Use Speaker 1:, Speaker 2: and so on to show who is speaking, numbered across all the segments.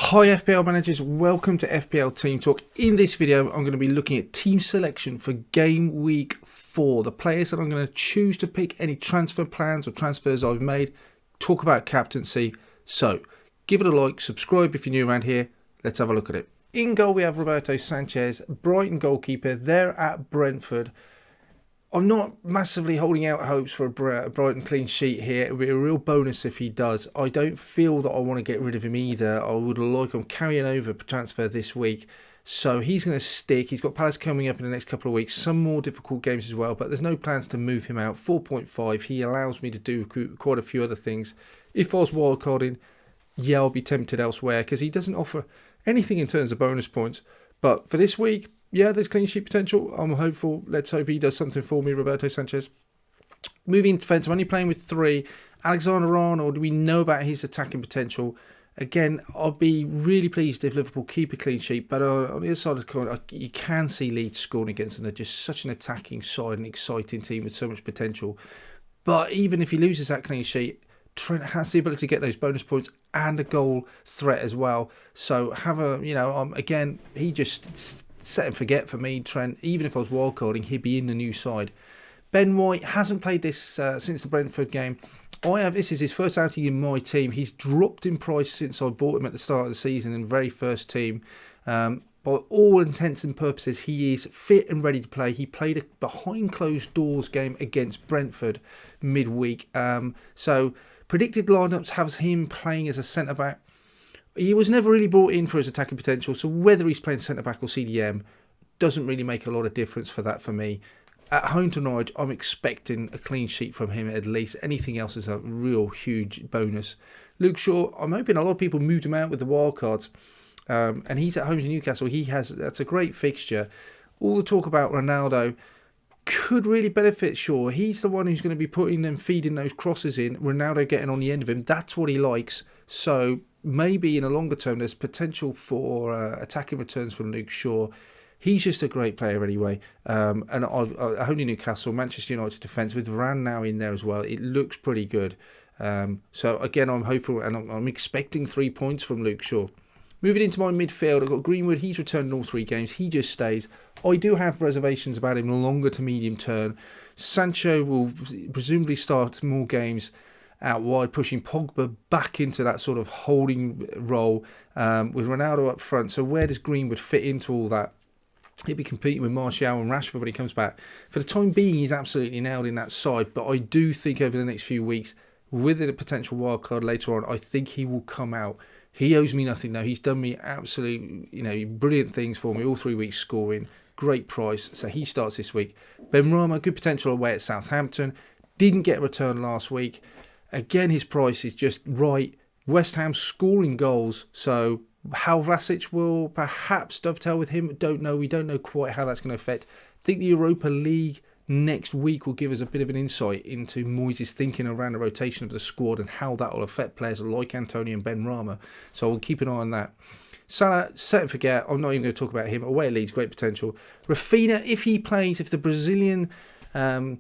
Speaker 1: Hi FPL managers, welcome to FPL Team Talk. In this video I'm going to be looking at team selection for game week 4. The players that I'm going to choose to pick, any transfer plans or transfers I've made, talk about captaincy. So give it a like, subscribe if you're new around here. Let's have a look at it. In goal we have Roberto Sanchez, Brighton goalkeeper. They're at Brentford. I'm not massively holding out hopes for a Brighton clean sheet here. It would be a real bonus if he does. I don't feel that I want to get rid of him either. I would like him carrying over for transfer this week. So he's going to stick. He's got Palace coming up in the next couple of weeks. Some more difficult games as well. But there's no plans to move him out. 4.5. He allows me to do quite a few other things. If I was wildcarding, yeah, I'll be tempted elsewhere. Because he doesn't offer anything in terms of bonus points. But for this week, yeah, there's clean sheet potential. I'm hopeful. Let's hope he does something for me, Roberto Sanchez. Moving defence, I'm only playing with 3. Alexander-Arnold, do we know about his attacking potential? Again, I'll be really pleased if Liverpool keep a clean sheet. But on the other side of the coin, you can see Leeds scoring against them. They're just such an attacking side, an exciting team with so much potential. But even if he loses that clean sheet, Trent has the ability to get those bonus points and a goal threat as well. So have a, again, he just set and forget for me, Trent. Even if I was wildcarding, he'd be in the new side. Ben White hasn't played this since the Brentford game. This is his first outing in my team. He's dropped in price since I bought him at the start of the season in the very first team. By all intents and purposes, he is fit and ready to play. He played a behind closed doors game against Brentford midweek. So predicted lineups has him playing as a centre back. He was never really brought in for his attacking potential, so whether he's playing centre-back or CDM doesn't really make a lot of difference for that for me. At home to Norwich, I'm expecting a clean sheet from him at least. Anything else is a real huge bonus. Luke Shaw, I'm hoping a lot of people moved him out with the wildcards, and he's at home to Newcastle. That's a great fixture. All the talk about Ronaldo could really benefit Shaw. He's the one who's going to be putting and feeding those crosses in. Ronaldo getting on the end of him. That's what he likes. So maybe in a longer term, there's potential for attacking returns from Luke Shaw. He's just a great player anyway. And only Newcastle, Manchester United defence with Varane now in there as well. It looks pretty good. So again, I'm hopeful and I'm expecting 3 points from Luke Shaw. Moving into my midfield, I've got Greenwood. He's returned in all 3 games. He just stays. I do have reservations about him longer to medium term. Sancho will presumably start more games out wide, pushing Pogba back into that sort of holding role with Ronaldo up front. So where does Greenwood fit into all that? He'll be competing with Martial and Rashford when he comes back. For the time being, he's absolutely nailed in that side. But I do think over the next few weeks, with a potential wild card later on, I think he will come out. He owes me nothing now. He's done me absolutely, brilliant things for me all 3 weeks scoring. Great price. So he starts this week. Benrahma, good potential away at Southampton. Didn't get a return last week. Again, his price is just right. West Ham scoring goals. So how Vlasic will perhaps dovetail with him, don't know. We don't know quite how that's going to affect. I think the Europa League next week will give us a bit of an insight into Moyes' thinking around the rotation of the squad and how that will affect players like Antonio and Benrahma. So we'll keep an eye on that. Salah, set and forget. I'm not even going to talk about him. Away at Leeds, great potential. Rafinha, if he plays, if the Brazilians in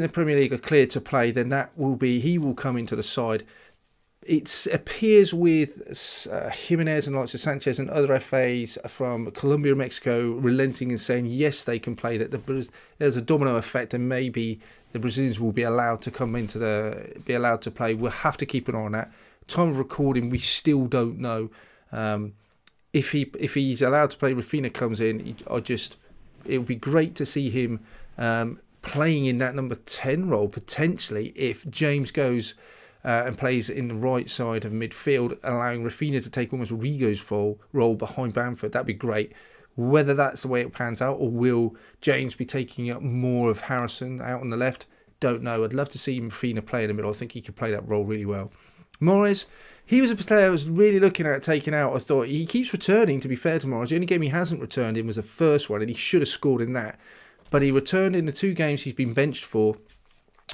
Speaker 1: the Premier League are cleared to play, then he will come into the side. It appears with Jimenez and likes of Sanchez and other FAs from Colombia and Mexico relenting and saying yes they can play, that there's a domino effect and maybe the Brazilians will be allowed to play. We'll have to keep an eye on that. Time of recording, we still don't know. If he's allowed to play, Rafinha comes in. It would be great to see him playing in that number 10 role potentially if James goes and plays in the right side of midfield, allowing Rafinha to take almost Rigo's role behind Bamford. That'd be great. Whether that's the way it pans out, or will James be taking up more of Harrison out on the left, don't know. I'd love to see Rafinha play in the middle. I think he could play that role really well. Morris, he was a player I was really looking at taking out. I thought he keeps returning, to be fair to Morris. The only game he hasn't returned in was the first one, and he should have scored in that. But he returned in the 2 games he's been benched for.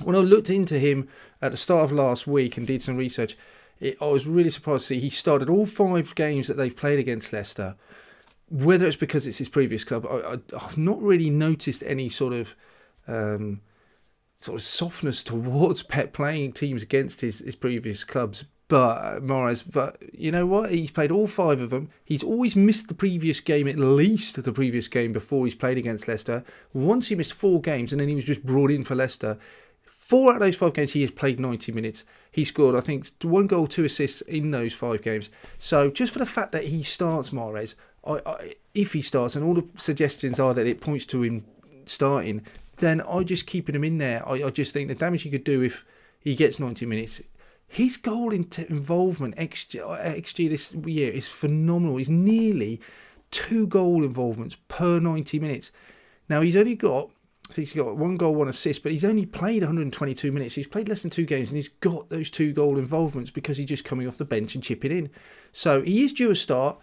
Speaker 1: When I looked into him at the start of last week and did some research, I was really surprised to see he started all 5 games that they've played against Leicester. Whether it's because it's his previous club, I've not really noticed any sort of softness towards Pep playing teams against his previous clubs. But Mahrez, but you know what? He's played all 5 of them. He's always missed the previous game, at least the previous game before he's played against Leicester. Once he missed 4 games, and then he was just brought in for Leicester. 4 out of those 5 games, he has played 90 minutes. He scored, I think, 1 goal, 2 assists in those 5 games. So just for the fact that he starts Mahrez, if he starts, and all the suggestions are that it points to him starting, then I just keeping him in there. I just think the damage he could do if he gets 90 minutes. His goal involvement XG this year is phenomenal. He's nearly 2 goal involvements per 90 minutes. Now he's only got, I think he's got 1 goal, 1 assist, but he's only played 122 minutes. He's played less than 2 games, and he's got those 2 goal involvements because he's just coming off the bench and chipping in. So he is due a start.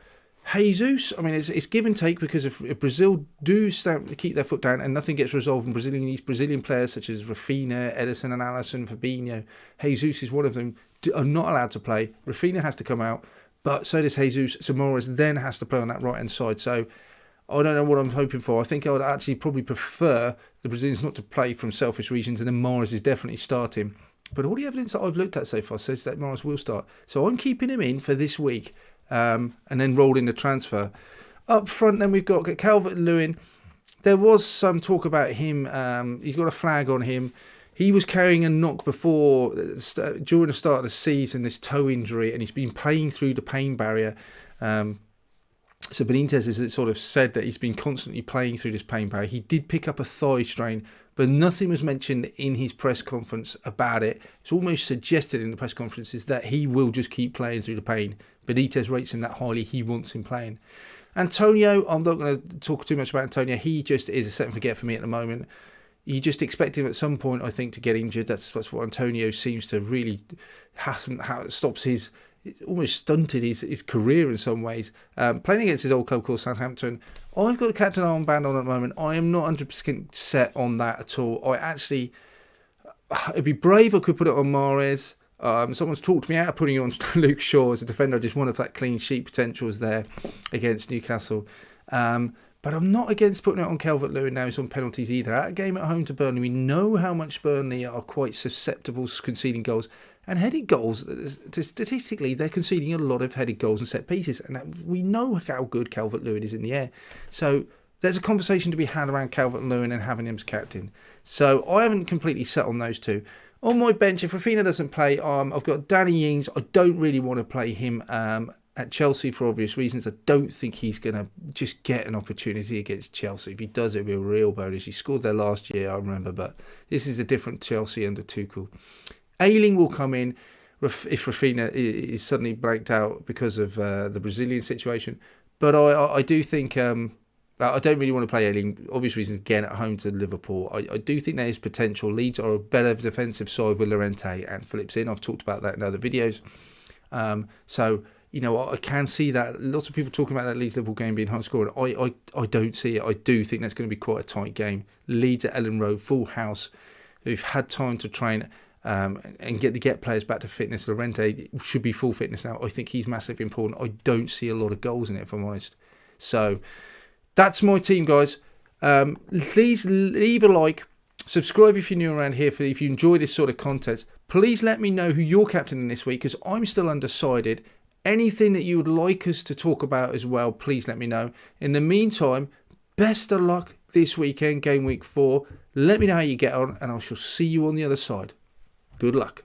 Speaker 1: Jesus, I mean, it's give and take because if Brazil do keep their foot down and nothing gets resolved in these Brazilian players such as Rafinha, Ederson and Alisson, Fabinho, Jesus is one of them, are not allowed to play. Rafinha has to come out, but so does Jesus. Mahrez then has to play on that right-hand side. So I don't know what I'm hoping for. I think I would actually probably prefer the Brazilians not to play from selfish reasons, and then Mahrez is definitely starting. But all the evidence that I've looked at so far says that Mahrez will start. So I'm keeping him in for this week. And then roll in the transfer. Up front, then we've got Calvert-Lewin. There was some talk about him. He's got a flag on him. He was carrying a knock before, during the start of the season, this toe injury, and he's been playing through the pain barrier. So Benitez has sort of said that he's been constantly playing through this pain barrier. He did pick up a thigh strain, but nothing was mentioned in his press conference about it. It's almost suggested in the press conferences that he will just keep playing through the pain. Benitez rates him that highly. He wants him playing. Antonio, I'm not going to talk too much about Antonio. He just is a set and forget for me at the moment. You just expect him at some point, I think, to get injured. That's what Antonio seems to really stops his, almost stunted his career in some ways. Playing against his old club called Southampton, I've got a captain armband on at the moment. I am not 100% set on that at all. It'd be brave. I could put it on Mahrez. Someone's talked me out of putting it on Luke Shaw as a defender. I just wonder if that clean sheet potential is there against Newcastle. But I'm not against putting it on Calvert-Lewin now. He's on penalties either. At a game at home to Burnley, we know how much Burnley are quite susceptible to conceding goals. And headed goals, statistically, they're conceding a lot of headed goals and set pieces. And we know how good Calvert-Lewin is in the air. So there's a conversation to be had around Calvert-Lewin and having him as captain. So I haven't completely set on those two. On my bench, if Rafinha doesn't play, I've got Danny Ings. I don't really want to play him at Chelsea for obvious reasons. I don't think he's going to just get an opportunity against Chelsea. If he does, it'll be a real bonus. He scored there last year, I remember, but this is a different Chelsea under Tuchel. Ayling will come in if Rafinha is suddenly blanked out because of the Brazilian situation. But I do think I don't really want to play Ayling, obvious reasons, again, at home to Liverpool. I do think there is potential. Leeds are a better defensive side with Llorente and Phillips in. I've talked about that in other videos. So, you know, I can see that. Lots of people talking about that Leeds-Liverpool game being high scoring. I don't see it. I do think that's going to be quite a tight game. Leeds at Ellen Road, full house. We've had time to train and get players back to fitness. Llorente should be full fitness now. I think he's massively important. I don't see a lot of goals in it, if I'm honest. So that's my team, guys. Please leave a like, subscribe if you're new around here, if you enjoy this sort of content. Please let me know who you're captaining this week, because I'm still undecided. Anything that you would like us to talk about as well, please let me know. In the meantime, best of luck this weekend, game week 4. Let me know how you get on, and I shall see you on the other side. Good luck.